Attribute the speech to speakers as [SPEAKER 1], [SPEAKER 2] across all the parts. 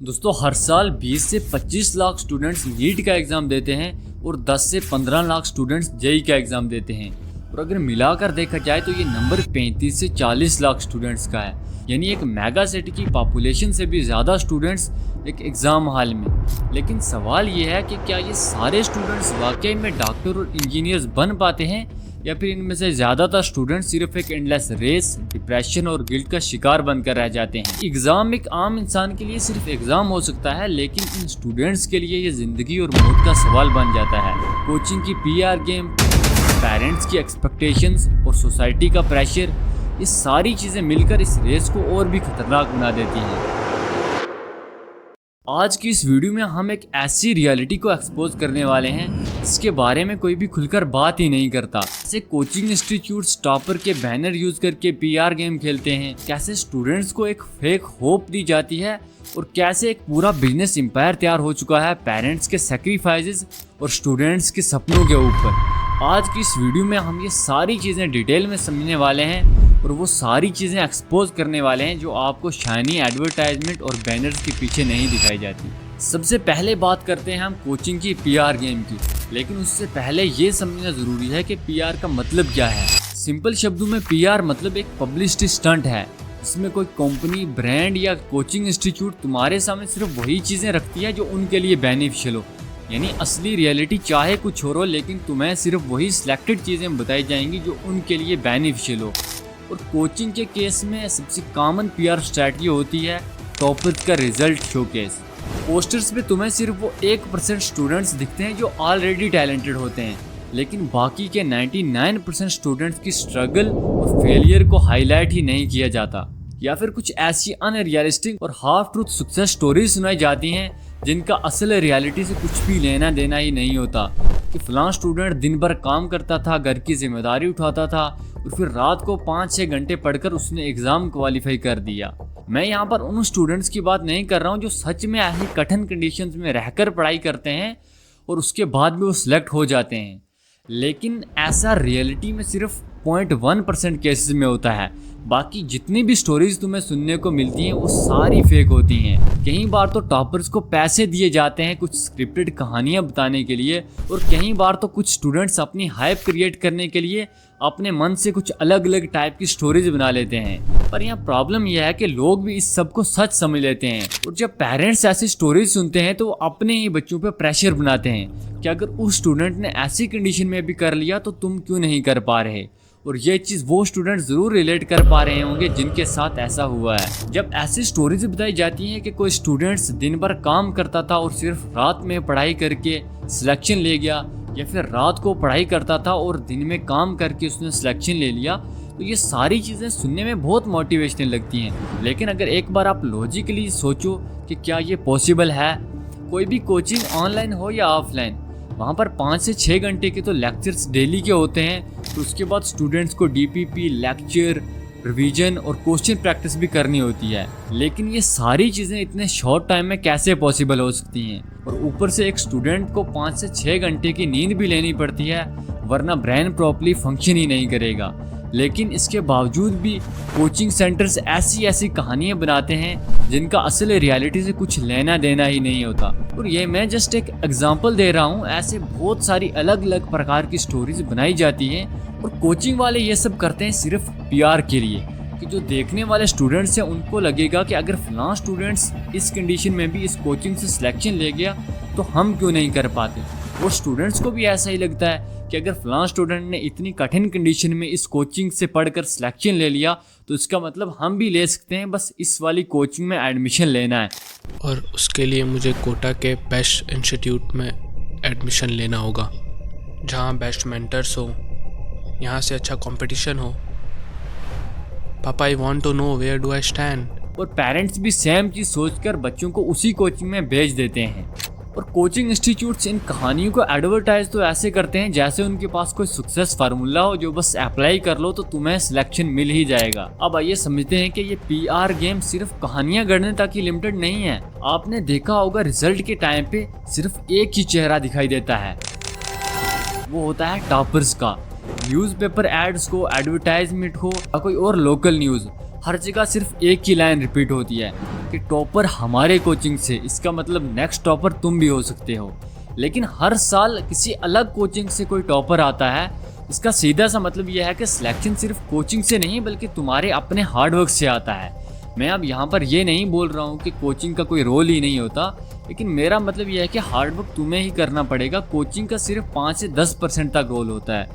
[SPEAKER 1] दोस्तों हर साल 20 से 25 लाख स्टूडेंट्स नीट का एग्ज़ाम देते हैं और 10 से 15 लाख स्टूडेंट्स जेई का एग्ज़ाम देते हैं। और अगर मिलाकर देखा जाए तो ये नंबर 35 से 40 लाख स्टूडेंट्स का है, यानी एक मेगा सिटी की पॉपुलेशन से भी ज़्यादा स्टूडेंट्स एक एग्ज़ाम हॉल में। लेकिन सवाल ये है कि क्या ये सारे स्टूडेंट्स वाकई में डॉक्टर और इंजीनियर्स बन पाते हैं, या फिर इनमें से ज़्यादातर स्टूडेंट्स सिर्फ एक एंडलेस रेस, डिप्रेशन और गिल्ट का शिकार बनकर रह जाते हैं। एग्ज़ाम एक आम इंसान के लिए सिर्फ एग्ज़ाम हो सकता है, लेकिन इन स्टूडेंट्स के लिए ये ज़िंदगी और मौत का सवाल बन जाता है। कोचिंग की पीआर गेम, पेरेंट्स की एक्सपेक्टेशंस और सोसाइटी का प्रेशर, ये सारी चीज़ें मिलकर इस रेस को और भी खतरनाक बना देती हैं। आज की इस वीडियो में हम एक ऐसी रियलिटी को एक्सपोज करने वाले हैं जिसके बारे में कोई भी खुलकर बात ही नहीं करता। कैसे कोचिंग इंस्टीट्यूट्स टॉपर के बैनर यूज करके पीआर गेम खेलते हैं, कैसे स्टूडेंट्स को एक फेक होप दी जाती है, और कैसे एक पूरा बिजनेस एम्पायर तैयार हो चुका है पेरेंट्स के सैक्रिफाइसेस और स्टूडेंट्स के सपनों के ऊपर। आज की इस वीडियो में हम ये सारी चीज़ें डिटेल में समझने वाले हैं और वो सारी चीज़ें एक्सपोज करने वाले हैं जो आपको शाइनी एडवर्टाइजमेंट और बैनर्स के पीछे नहीं दिखाई जाती। सबसे पहले बात करते हैं हम कोचिंग की पीआर गेम की, लेकिन उससे पहले ये समझना ज़रूरी है कि पीआर का मतलब क्या है। सिंपल शब्दों में पीआर मतलब एक पब्लिसिटी स्टंट है, इसमें कोई कंपनी, ब्रांड या कोचिंग इंस्टीट्यूट तुम्हारे सामने सिर्फ वही चीज़ें रखती है जो उनके लिए बेनिफिशियल हो। यानी असली रियलिटी चाहे कुछ और हो, लेकिन तुम्हें सिर्फ वही सिलेक्टेड चीज़ें बताई जाएंगी जो उनके लिए बेनिफिशियल हो। और कोचिंग के केस में सबसे कॉमन पीआर स्ट्रैटेजी होती है टॉपर्स का रिजल्ट शोकेस। पोस्टर्स पे तुम्हें सिर्फ वो 1% स्टूडेंट्स दिखते हैं जो ऑलरेडी टैलेंटेड होते हैं, लेकिन बाकी के 99% स्टूडेंट्स की स्ट्रगल और फेलियर को हाईलाइट ही नहीं किया जाता। या फिर कुछ ऐसी अनरियलिस्टिक और हाफ ट्रूथ सक्सेस स्टोरीज सुनाई जाती हैं जिनका असल रियलिटी से कुछ भी लेना देना ही नहीं होता। कि फलां स्टूडेंट दिन भर काम करता था, घर की जिम्मेदारी उठाता था और फिर रात को 5-6 घंटे पढ़कर उसने एग्ज़ाम क्वालिफाई कर दिया। मैं यहाँ पर उन स्टूडेंट्स की बात नहीं कर रहा हूँ जो सच में ऐसी कठिन कंडीशंस में रहकर पढ़ाई करते हैं और उसके बाद भी वो सिलेक्ट हो जाते हैं। लेकिन ऐसा रियलिटी में सिर्फ 0.1% केसेस में होता है। बाकी जितनी भी स्टोरीज तुम्हें सुनने को मिलती हैं वो सारी फेक होती हैं। कई बार तो टॉपर्स को पैसे दिए जाते हैं कुछ स्क्रिप्टेड कहानियां बताने के लिए, और कई बार तो कुछ स्टूडेंट्स अपनी हाइप क्रिएट करने के लिए अपने मन से कुछ अलग अलग टाइप की स्टोरीज बना लेते हैं। पर यहाँ प्रॉब्लम यह है कि लोग भी इस सब को सच समझ लेते हैं, और जब पेरेंट्स ऐसी स्टोरीज सुनते हैं तो वो अपने ही बच्चों पर प्रेशर बनाते हैं कि अगर उस स्टूडेंट ने ऐसी कंडीशन में भी कर लिया तो तुम क्यों नहीं कर पा रहे। और ये चीज़ वो स्टूडेंट ज़रूर रिलेट कर पा रहे होंगे जिनके साथ ऐसा हुआ है। जब ऐसी स्टोरीज बताई जाती हैं कि कोई स्टूडेंट्स दिन भर काम करता था और सिर्फ रात में पढ़ाई करके सिलेक्शन ले गया, या फिर रात को पढ़ाई करता था और दिन में काम करके उसने सिलेक्शन ले लिया, तो ये सारी चीज़ें सुनने में बहुत मोटिवेशनल लगती हैं। लेकिन अगर एक बार आप लॉजिकली सोचो कि क्या ये पॉसिबल है, कोई भी कोचिंग ऑनलाइन हो या ऑफलाइन, वहाँ पर 5 से 6 घंटे के तो लेक्चर्स डेली के होते हैं, तो उसके बाद स्टूडेंट्स को डीपीपी, लेक्चर, रिवीजन और क्वेश्चन प्रैक्टिस भी करनी होती है। लेकिन ये सारी चीज़ें इतने शॉर्ट टाइम में कैसे पॉसिबल हो सकती हैं? और ऊपर से एक स्टूडेंट को 5 से 6 घंटे की नींद भी लेनी पड़ती है, वरना ब्रेन प्रॉपर्ली फंक्शन ही नहीं करेगा। लेकिन इसके बावजूद भी कोचिंग सेंटर्स ऐसी कहानियां बनाते हैं जिनका असल रियलिटी से कुछ लेना देना ही नहीं होता। और ये मैं जस्ट एक एग्जांपल दे रहा हूँ, ऐसे बहुत सारी अलग अलग प्रकार की स्टोरीज बनाई जाती हैं, और कोचिंग वाले ये सब करते हैं सिर्फ पीआर के लिए, कि जो देखने वाले स्टूडेंट्स हैं उनको लगेगा कि अगर फलां स्टूडेंट्स इस कंडीशन में भी इस कोचिंग से सिलेक्शन ले गया तो हम क्यों नहीं कर पाते। और स्टूडेंट्स को भी ऐसा ही लगता है कि अगर फलां स्टूडेंट ने इतनी कठिन कंडीशन में इस कोचिंग से पढ़कर सिलेक्शन ले लिया तो इसका मतलब हम भी ले सकते हैं, बस इस वाली कोचिंग में एडमिशन लेना है।
[SPEAKER 2] और उसके लिए मुझे कोटा के बेस्ट इंस्टीट्यूट में एडमिशन लेना होगा, जहाँ बेस्ट मेंटर्स हो, यहाँ से अच्छा कंपटीशन हो। पापा, I want to know where do I stand.
[SPEAKER 1] और पेरेंट्स भी सेम चीज़ सोचकर बच्चों को उसी कोचिंग में भेज देते हैं। और कोचिंग इंस्टीट्यूट्स इन कहानियों को एडवर्टाइज तो ऐसे करते हैं जैसे उनके पास कोई सक्सेस फार्मूला हो जो बस अप्लाई कर लो तो तुम्हें सिलेक्शन मिल ही जाएगा। अब आइए समझते हैं कि ये पीआर गेम सिर्फ कहानियां गढ़ने तक ही लिमिटेड नहीं है। आपने देखा होगा रिजल्ट के टाइम पे सिर्फ एक ही चेहरा दिखाई देता है, वो होता है टॉपर्स का। न्यूज़पेपर एड्स को, एडवर्टाइजमेंट हो या कोई और लोकल न्यूज़, हर जगह सिर्फ एक ही लाइन रिपीट होती है, कि टॉपर हमारे कोचिंग से, इसका मतलब नेक्स्ट टॉपर तुम भी हो सकते हो। लेकिन हर साल किसी अलग कोचिंग से कोई टॉपर आता है, इसका सीधा सा मतलब यह है कि सिलेक्शन सिर्फ कोचिंग से नहीं बल्कि तुम्हारे अपने हार्डवर्क से आता है। मैं अब यहाँ पर ये नहीं बोल रहा हूँ कि कोचिंग का कोई रोल ही नहीं होता, लेकिन मेरा मतलब यह है कि हार्डवर्क तुम्हें ही करना पड़ेगा। कोचिंग का सिर्फ 5 से 10% तक रोल होता है,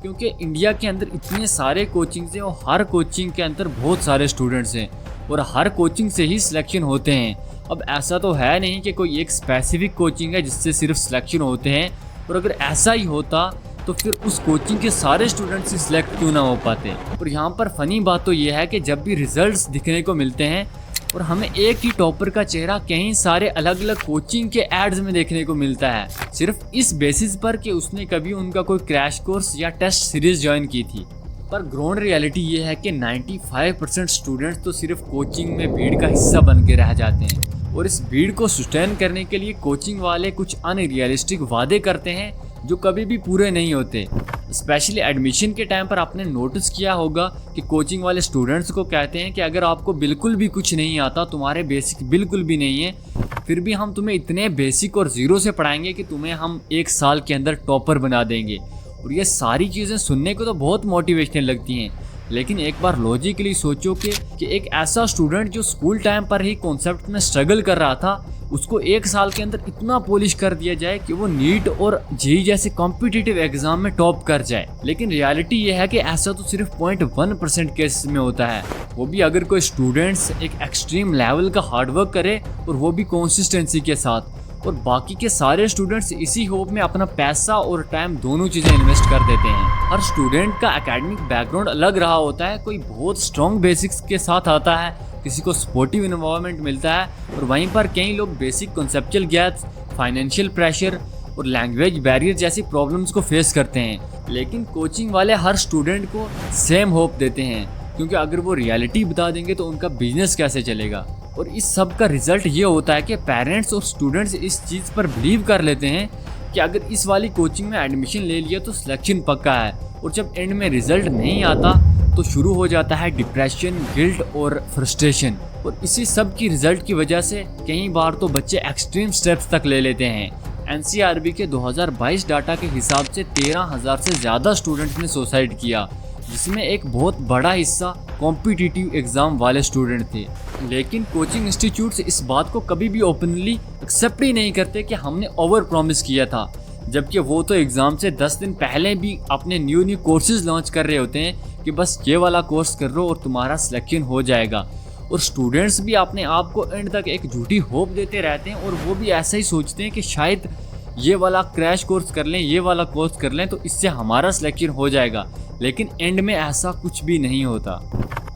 [SPEAKER 1] क्योंकि इंडिया के अंदर इतने सारे कोचिंग्स हैं और हर कोचिंग के अंदर बहुत सारे स्टूडेंट्स हैं और हर कोचिंग से ही सिलेक्शन होते हैं। अब ऐसा तो है नहीं कि कोई एक स्पेसिफिक कोचिंग है जिससे सिर्फ सिलेक्शन होते हैं, और अगर ऐसा ही होता तो फिर उस कोचिंग के सारे स्टूडेंट्स ही सिलेक्ट क्यों ना हो पाते। और यहाँ पर फनी बात तो यह है कि जब भी रिजल्ट्स दिखने को मिलते हैं और हमें एक ही टॉपर का चेहरा कई सारे अलग अलग कोचिंग के एड्स में देखने को मिलता है, सिर्फ इस बेसिस पर कि उसने कभी उनका कोई क्रैश कोर्स या टेस्ट सीरीज ज्वाइन की थी। पर ग्राउंड रियलिटी ये है कि 95% स्टूडेंट्स तो सिर्फ कोचिंग में भीड़ का हिस्सा बन के रह जाते हैं, और इस भीड़ को सस्टेन करने के लिए कोचिंग वाले कुछ अनरियलिस्टिक वादे करते हैं जो कभी भी पूरे नहीं होते। स्पेशली एडमिशन के टाइम पर आपने नोटिस किया होगा कि कोचिंग वाले स्टूडेंट्स को कहते हैं कि अगर आपको बिल्कुल भी कुछ नहीं आता, तुम्हारे बेसिक बिल्कुल भी नहीं है, फिर भी हम तुम्हें इतने बेसिक और ज़ीरो से पढ़ाएंगे कि तुम्हें हम 1 साल के अंदर टॉपर बना देंगे। और ये सारी चीज़ें सुनने को तो बहुत मोटिवेशनल लगती हैं, लेकिन एक बार लॉजिकली सोचो कि एक ऐसा स्टूडेंट जो स्कूल टाइम पर ही कॉन्सेप्ट में स्ट्रगल कर रहा था, उसको 1 साल के अंदर इतना पॉलिश कर दिया जाए कि वो नीट और जेईई जैसे कॉम्पिटिटिव एग्जाम में टॉप कर जाए। लेकिन रियलिटी ये है कि ऐसा तो सिर्फ 0.1% केसेस में होता है, वो भी अगर कोई स्टूडेंट्स एक एक्सट्रीम लेवल का हार्डवर्क करे और वो भी कंसिस्टेंसी के साथ, और बाकी के सारे स्टूडेंट्स इसी होप में अपना पैसा और टाइम दोनों चीज़ें इन्वेस्ट कर देते हैं। हर स्टूडेंट का एकेडमिक बैकग्राउंड अलग रहा होता है, कोई बहुत स्ट्रॉन्ग बेसिक्स के साथ आता है, किसी को सपोर्टिव इन्वायरमेंट मिलता है, और वहीं पर कई लोग basic conceptual gaps, financial pressure और लैंग्वेज बैरियर जैसी प्रॉब्लम्स को फेस करते हैं। लेकिन कोचिंग वाले हर स्टूडेंट को सेम होप देते हैं, क्योंकि अगर वो रियलिटी बता देंगे तो उनका बिजनेस कैसे चलेगा। और इस सब का रिजल्ट ये होता है कि पेरेंट्स और स्टूडेंट्स इस चीज़ पर बिलीव कर लेते हैं कि अगर इस वाली कोचिंग में एडमिशन ले लिया तो सिलेक्शन पक्का है, और जब एंड में रिजल्ट नहीं आता तो शुरू हो जाता है डिप्रेशन, गिल्ट और फ्रस्ट्रेशन। और इसी सब की रिजल्ट की वजह से कई बार तो बच्चे एक्सट्रीम स्टेप्स तक ले लेते हैं। एनसीआरबी के 2022 डाटा के हिसाब से 13,000 से ज़्यादा स्टूडेंट्स ने सुसाइड किया, जिसमें एक बहुत बड़ा हिस्सा कॉम्पिटिटिव एग्ज़ाम वाले स्टूडेंट थे। लेकिन कोचिंग इंस्टीट्यूट्स इस बात को कभी भी ओपनली एक्सेप्ट ही नहीं करते कि हमने ओवर प्रॉमिस किया था, जबकि वो तो एग्ज़ाम से 10 दिन पहले भी अपने न्यू कोर्सेज लॉन्च कर रहे होते हैं कि बस ये वाला कोर्स कर लो और तुम्हारा सिलेक्शन हो जाएगा। और स्टूडेंट्स भी अपने आप को एंड तक एक झूठी होप देते रहते हैं, और वो भी ऐसा ही सोचते हैं कि शायद ये वाला क्रैश कोर्स कर लें, ये वाला कोर्स कर लें तो इससे हमारा सिलेक्शन हो जाएगा। लेकिन एंड में ऐसा कुछ भी नहीं होता।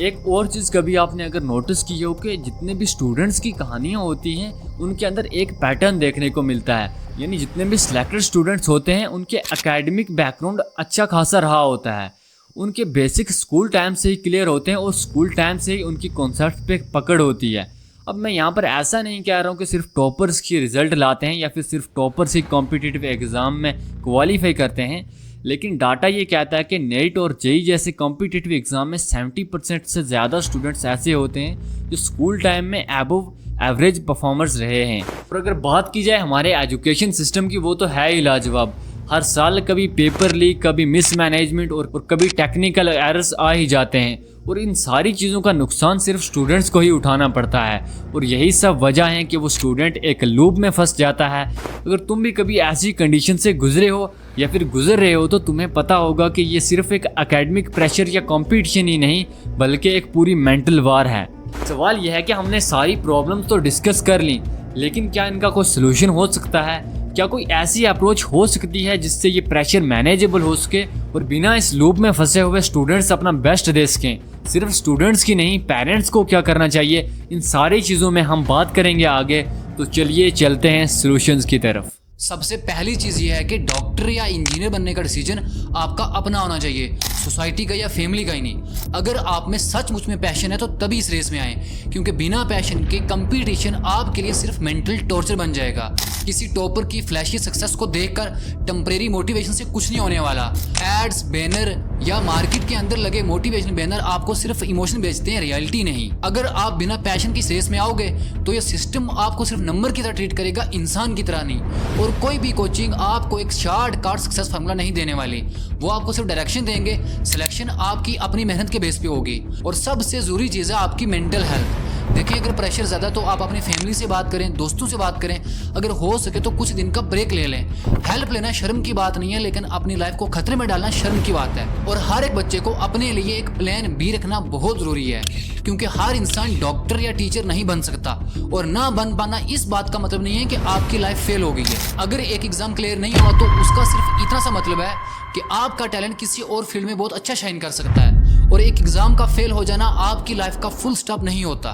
[SPEAKER 1] एक और चीज़ कभी आपने अगर नोटिस की हो कि जितने भी स्टूडेंट्स की कहानियाँ होती हैं उनके अंदर एक पैटर्न देखने को मिलता है, यानी जितने भी सिलेक्टेड स्टूडेंट्स होते हैं उनके एकेडमिक बैकग्राउंड अच्छा खासा रहा होता है, उनके बेसिक स्कूल टाइम से ही क्लियर होते हैं और स्कूल टाइम से ही उनकी कॉन्सेप्ट पे पकड़ होती है। अब मैं यहाँ पर ऐसा नहीं कह रहा हूँ कि सिर्फ टॉपर्स की रिजल्ट लाते हैं या फिर सिर्फ टॉपर्स ही कॉम्पिटिटिव एग्ज़ाम में क्वालिफाई करते हैं, लेकिन डाटा ये कहता है कि नेट और जेईई जैसे कॉम्पिटिटिव एग्ज़ाम में 70% से ज़्यादा स्टूडेंट्स ऐसे होते हैं जो स्कूल टाइम में अबव एवरेज परफॉर्मर्स रहे हैं। और अगर बात की जाए हमारे एजुकेशन सिस्टम की, वो तो है ही लाजवाब। हर साल कभी पेपर लीक, कभी मिसमैनेजमेंट और कभी टेक्निकल एरर्स आ ही जाते हैं, और इन सारी चीज़ों का नुकसान सिर्फ स्टूडेंट्स को ही उठाना पड़ता है। और यही सब वजह है कि वो स्टूडेंट एक लूप में फंस जाता है। अगर तुम भी कभी ऐसी कंडीशन से गुजरे हो या फिर गुजर रहे हो तो तुम्हें पता होगा कि ये सिर्फ एक एकेडमिक प्रेशर या कंपटीशन ही नहीं बल्कि एक पूरी मेंटल वार है। सवाल यह है कि हमने सारी प्रॉब्लम्स तो डिस्कस कर ली, लेकिन क्या इनका कोई सोल्यूशन हो सकता है? क्या कोई ऐसी अप्रोच हो सकती है जिससे ये प्रेशर मैनेजेबल हो सके और बिना इस लूप में फंसे हुए स्टूडेंट्स अपना बेस्ट दे सकें? सिर्फ स्टूडेंट्स की नहीं, पेरेंट्स को क्या करना चाहिए, इन सारी चीज़ों में हम बात करेंगे आगे। तो चलिए चलते हैं सॉल्यूशंस की तरफ।
[SPEAKER 3] सबसे पहली चीज़ ये है कि डॉक्टर या इंजीनियर बनने का डिसीजन आपका अपना होना चाहिए, सोसाइटी का या फैमिली का ही नहीं। अगर आप में सचमुच में पैशन है तो तभी इस रेस में आए, क्योंकि बिना पैशन के कंपटीशन आपके लिए सिर्फ मेंटल टॉर्चर बन जाएगा। किसी टॉपर की फ्लैशी सक्सेस को देखकर टेम्परेरी मोटिवेशन से कुछ नहीं होने वाला। एड्स, बैनर या मार्केट के अंदर लगे मोटिवेशन बैनर आपको सिर्फ इमोशन बेचते हैं, रियलिटी नहीं। अगर आप बिना पैशन की रेस में आओगे तो ये सिस्टम आपको सिर्फ नंबर की तरह ट्रीट करेगा, इंसान की तरह नहीं। और कोई भी कोचिंग आपको एक शॉर्टकट सक्सेस फार्मूला नहीं देने वाली, वो आपको सिर्फ डायरेक्शन देंगे। सिलेक्शन आपकी अपनी मेहनत के बेस पे होगी। और सबसे जरूरी चीज़ है आपकी मेंटल हेल्थ। देखिए, अगर प्रेशर ज़्यादा तो आप अपनी फैमिली से बात करें, दोस्तों से बात करें, अगर हो सके तो कुछ दिन का ब्रेक ले लें। हेल्प लेना शर्म की बात नहीं है, लेकिन अपनी लाइफ को खतरे में डालना शर्म की बात है। और हर एक बच्चे को अपने लिए एक प्लान बी रखना बहुत ज़रूरी है, क्योंकि हर इंसान डॉक्टर या टीचर नहीं बन सकता। और ना बन पाना इस बात का मतलब नहीं है कि आपकी लाइफ फेल हो गई है। अगर एक एग्जाम क्लियर नहीं हुआ तो उसका सिर्फ इतना सा मतलब है कि आपका टैलेंट किसी और फील्ड में बहुत अच्छा शाइन कर सकता है। और एक एग्जाम का फेल हो जाना आपकी लाइफ का फुल स्टॉप नहीं होता।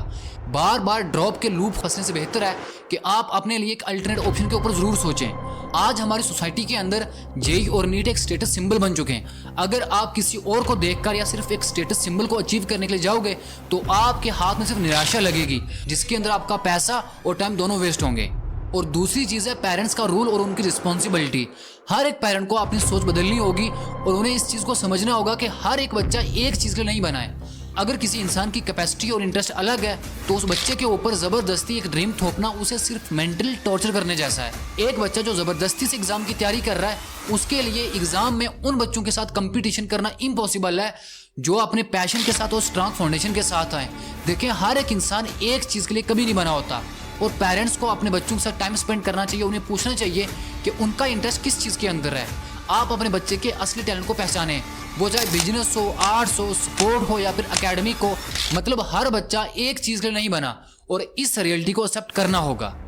[SPEAKER 3] बार बार ड्रॉप के लूप फंसने से बेहतर है कि आप अपने लिए एक अल्टरनेट ऑप्शन के ऊपर जरूर सोचें। आज हमारी सोसाइटी के अंदर जेई और नीट एक स्टेटस सिंबल बन चुके हैं। अगर आप किसी और को देखकर या सिर्फ एक स्टेटस सिंबल को अचीव करने के लिए जाओगे तो आपके हाथ में सिर्फ निराशा लगेगी, जिसके अंदर आपका पैसा और टाइम दोनों वेस्ट होंगे। और दूसरी चीज़ है पेरेंट्स का रोल और उनकी रिस्पॉन्सिबिलिटी। हर एक पेरेंट को अपनी सोच बदलनी होगी और उन्हें इस चीज़ को समझना होगा कि हर एक बच्चा एक चीज़ के लिए नहीं बना है। अगर किसी इंसान की कैपेसिटी और इंटरेस्ट अलग है तो उस बच्चे के ऊपर ज़बरदस्ती एक ड्रीम थोपना उसे सिर्फ मेंटल टॉर्चर करने जैसा है। एक बच्चा जो ज़बरदस्ती से एग्ज़ाम की तैयारी कर रहा है, उसके लिए एग्ज़ाम में उन बच्चों के साथ कंपटीशन करना इम्पॉसिबल है जो अपने पैशन के साथ और स्ट्रांग फाउंडेशन के साथ आए। देखिए, हर एक इंसान एक चीज़ के लिए कभी नहीं बना होता। और पेरेंट्स को अपने बच्चों के साथ टाइम स्पेंड करना चाहिए, उन्हें पूछना चाहिए कि उनका इंटरेस्ट किस चीज़ के अंदर है। आप अपने बच्चे के असली टैलेंट को पहचानें, वो चाहे बिजनेस हो, आर्ट्स हो, स्पोर्ट हो या फिर एकेडमिक हो। मतलब हर बच्चा एक चीज़ के लिए नहीं बना और इस रियलिटी को एक्सेप्ट करना होगा।